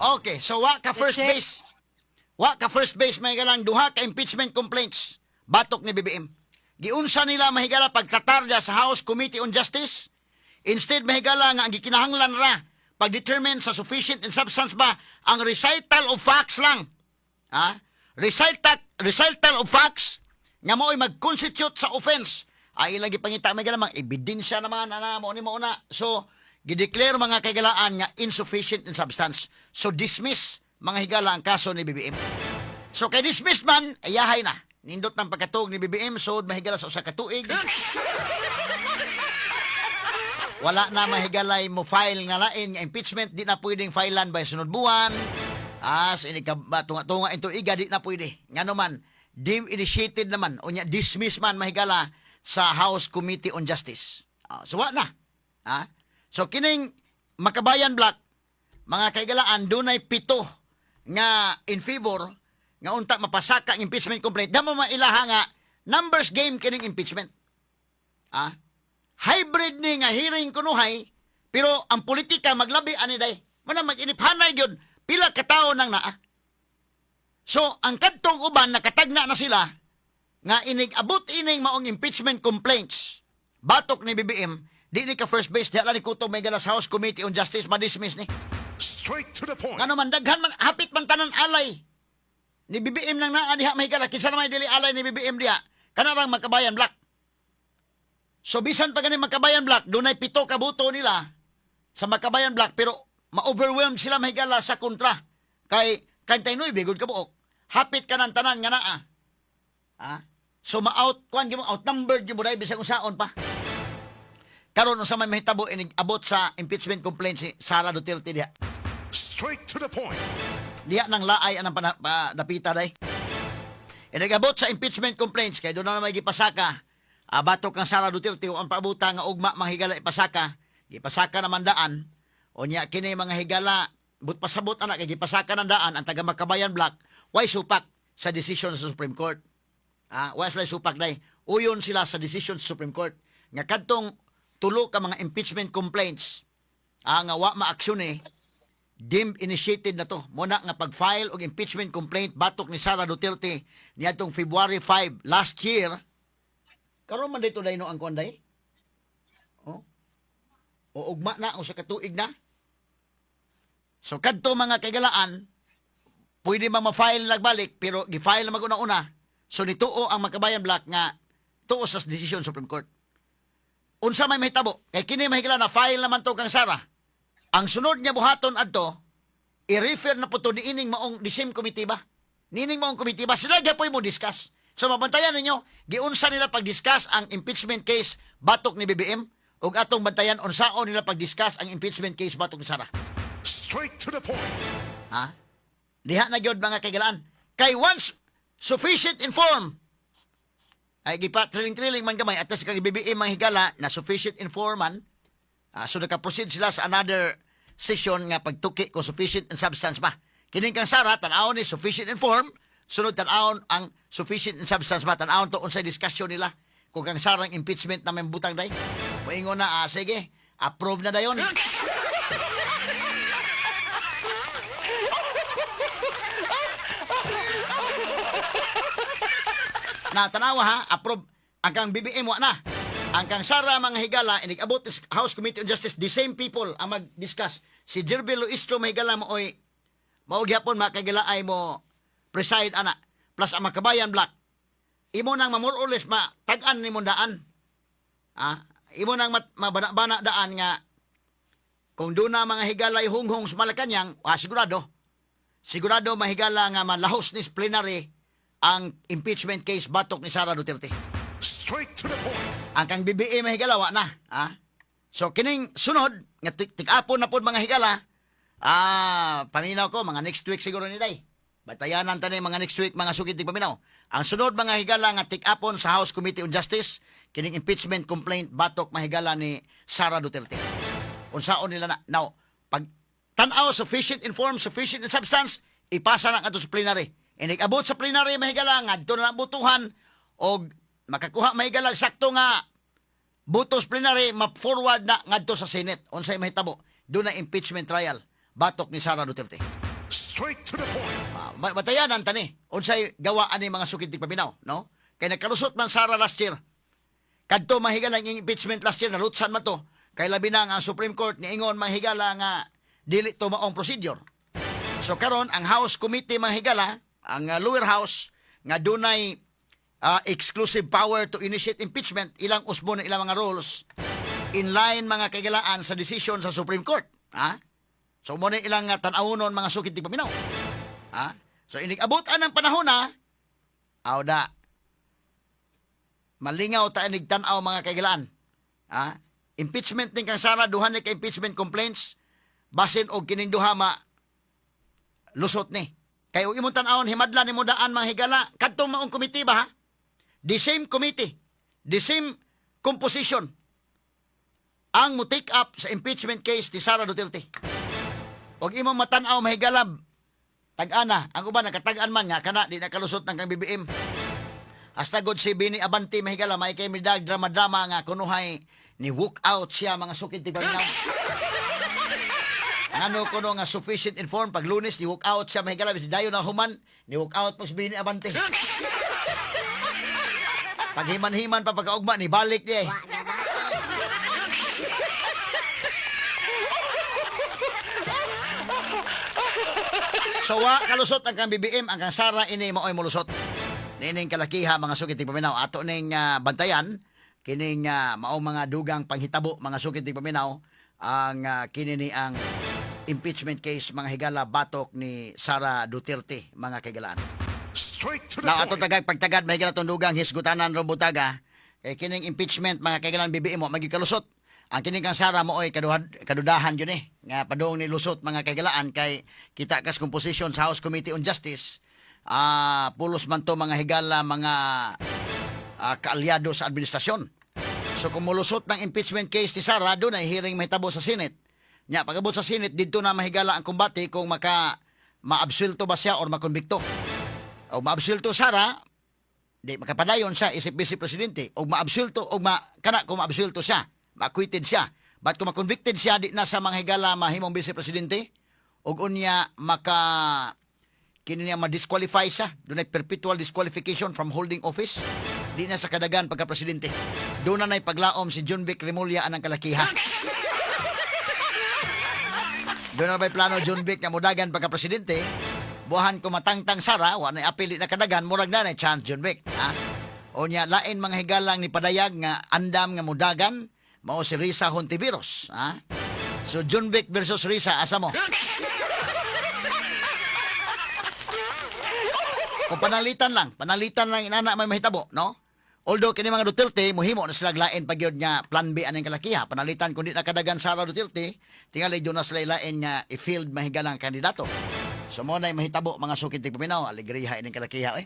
Okay, so wa ka first Check. base. Wa ka first base mahigala duha ka impeachment complaints batok ni BBM. Giunsa nila mahigala pagtatarya sa House Committee on Justice. Instead mahigala nga ang gikinahanglan ra pag-determine sa sufficient in substance ba ang recital of facts lang. Ha? Recital of facts nga mo'y mag-constitute sa offense. Ay ilang gipangita mahigala mga ebidensya naman ana mo ni mo na. So gideclare mga kagalaan nga insufficient in substance. So dismiss mga higala ang kaso ni BBM. So kay dismiss man, ayahay na. Nindot ng pagkatog ni BBM, so mahigala sa usa ka tuig. Wala na mahigalay mo file nga lain nga impeachment, di na pwedeng filean by sunod buwan. Ini ka tunga-tunga ito iga, di na pwede. Nga naman, deemed initiated naman, o nya dismiss man mahigala sa House Committee on Justice. So wa na. So kining Makabayan Black, mga kaigalaan, dunay 7 nga in favor nga unta mapasaka ang impeachment complaint. Damo mailaha nga numbers game kining impeachment. Hybrid ni nga hearing kunuhay, pero ang politika maglabi ani day. Mana mag-iniphanay gyud pila ka tawo nang naa. So ang kadtong uban nakatagna na sila nga inig-abot ining maong impeachment complaints. Batok ni BBM, di ni ka first base, di ala ni Kuto may galas House Committee on Justice ma-dismiss ni. Straight to the point. Nga naman, daghan man, hapit man tanan alay. Ni BBM nang naa diha mahigala. Kinsa naman dili alay ni BBM diha. Kanarang Makabayan Black. So bisan pa gani Makabayan Black, dunay 7 ka boto nila sa Makabayan Black, pero ma-overwhelmed sila mahigala sa kontra. Kay 39 bigod ka buok. Hapit ka ng tanan nga naa. So ma-out, kuan gyud mo outnumbered gyud mo dai bisag usaon pa. Karon sa may mahitabo inig-abot sa impeachment complaint si Sara Duterte diha. Straight to the point. Diya nang laay anang panapita day. Inagabot sa impeachment complaints kay doon na may gipasaka. Batok kang Sara Duterte o ang paabuta nga ugma mahigala ipasaka. Gipasaka naman daan. O niya kini mga higala but pasabot anak kay gipasaka ng daan ang taga Makabayan Black. Why supak sa decision sa Supreme Court? Why sila supak day? Uyon sila sa decision sa Supreme Court. Nga kadtong tulo ka mga impeachment complaints nga wa ma-aksyon deemed initiated na to. Muna nga pag-file og impeachment complaint batok ni Sara Duterte niadtong February 5 last year. Karon man dito dayno ang konday. O ugma na o sa katuig na. So kadto mga kagalaan, pwede man ma-file nagbalik pero gi-file na maguna-una. So nituo ang Makabayan Black nga tuo sa decision sa Supreme Court. Unsa may mahitabo? Kay kini mahigala na file naman to kang Sara. Ang sunod niya buhaton adto, i-refer na po to ni ining maong the same committee ba? Nining maong committee ba? Sila gyapon mo discuss. So mabantayan ninyo, giunsa nila pag-discuss ang impeachment case batok ni BBM ug atong bantayan unsaon nila pag-discuss ang impeachment case batok ni Sara. Straight to the point. Diha na gyud mga kaigalaan. Kay once sufficient informed, ay gipa-trilling man gamay at sa kang BBM mahigala na sufficient informant. So naka-proceed sila sa another session nga pagtuki kung sufficient in substance ba. Kining kang Sara, tan-awon ni sufficient informed, sunod tan-awon ang sufficient in substance ba, tan-awon to unsay discussion nila kung kang Sarang impeachment na may butang day. Moingon na, sige, approve na dayon. Na tanawa ha, approve. Ang kang BBM wa na. Ang kang Sara mga higala inig-abot House Committee on Justice, the same people ang mag-discuss. Si Jervil Luistro may higala mo oy maugyapon makagala ay mo preside ana plus ang Makabayan Black. Imo nang more or less matag-an ni mong daan. Imo nang mabana-bana daan nga kung doon na mga higalay hunghong sa Malacanang, sigurado mahigala nga malahos ni plenary ang impeachment case batok ni Sara Duterte. Straight to the point. Ang kang BBM higalawa na. So kining sunod nga tik-apon na pod mga higala. Paminaw ko mga next week siguro ni day. Batayanan tani mga next week mga sugid tig paminaw. Ang sunod mga higala nga tik-apon sa House Committee on Justice kining impeachment complaint batok mahigala ni Sara Duterte. Unsaon nila na. Now, pag tan-aw sufficient informed, sufficient in substance, ipasa na kadto sa plenary. Inig-abot sa plenary mahigala ngadto na butuhan og makakuha mahigala sakto nga butos plenary ma-forward na ngadto sa Senate unsay mahitabo doon na impeachment trial batok ni Sara Duterte. Straight to the point. Batayanan tani. Unsay gawaan ni mga sukid tigpaminaw, no? Kay nagkalusot man Sara last year. Kadto mahigala ang impeachment last year nalutsan man to. Kay labi na nga ang Supreme Court niingon mahigala nga dili to maong procedure. So karon ang House Committee mahigala, ang lower house nga dunay exclusive power to initiate impeachment, ilang usbo na ilang mga rules in line mga kaigalaan sa decision sa Supreme Court. Ha? So mo na ilang tan-awon mga sukid tigpaminaw. Ha? So inig-abutan ng panahon na awda malingaw ta inig tan-aw mga kaigalaan. Ha? Impeachment ning kang Sara duha ni ka impeachment complaints basin og kining duha lusot ni. Kay og imong tan-awon himadlan nimo daan mga higala kadtong maong committee ba ha? The same committee, the same composition ang mo take up sa impeachment case ni Sara Duterte. Og imong matan-aw mahigalab tag-ana, ang uban nakatag-an man nga kana di nakalusot ng kang BBM. Hasta god si Bini Abante mahigala may kay midag drama-drama nga kunuhay ni walk out siya mga sukid tigpaminaw. Ano kuno nga sufficient informed pag Lunes ni walk out siya mahigala si dayon na human ni walk out po si Bini Abante. Pag himan-himan pa pagkaugma ni balik niya. So kalusot ang kang BBM ang kang Sara ini maoy molusot. Nining kalakiha mga sukid tigpaminaw ato ning bantayan kining mao mga dugang panghitabo mga sukid tigpaminaw ang kini ang impeachment case mga higala batok ni Sara Duterte mga kaigalaan. Straight to the Na ato point. tagag pagtagad may ganaton dugang hisgutanan robutaga kay kining impeachment mga kaigalaan BBM mo magikalusot. Ang kining kang Sara mo oy kadudahan yun nga padung ni lusot mga kaigalaan kay kita kas composition sa House Committee on Justice pulos man to mga higala mga kaalyado sa administrasyon. So kung mulusot ng impeachment case ni Sara doon ay hearing mahitabo sa Senate. Nya pagabot sa Senate didto na mahigala ang kumbate kung maabsulto ba siya or makonbikto. O maabsulto Sara, di makapadayon siya isip vice presidente. O maabsulto o kana kung maabsulto siya, ma-acquitted siya. But kung ma-convicted siya di na sa mga higala mahimong vice presidente, og unya kini niya ma-disqualify siya. Doon ay perpetual disqualification from holding office. Di na sa kadagan pagka-presidente. Doon na paglaom si John Vic Remulla anang kalakiha. Doon na may plano John Vic nga mudagan pagka-presidente. Buhan ko matangtang Sara, wa na apili na kadagan, murag na chance John Vic. Ha? O niya, lain mga higalang ni padayag nga andam nga mudagan, mao si Risa Hontiveros. Ha? So John Vic versus Risa, asa mo? Kung panalitan lang inana may mahitabo, no? Although kini mga Duterte mohimo na sila lain pag yun nga plan B aning kalakiha, panalitan kundi nakadagan Sara Duterte, tingali doon na sila lain nga i-field mahigalang kandidato. So mo na mahitabo mga sukid tigpaminaw, alegriha ining kalakiha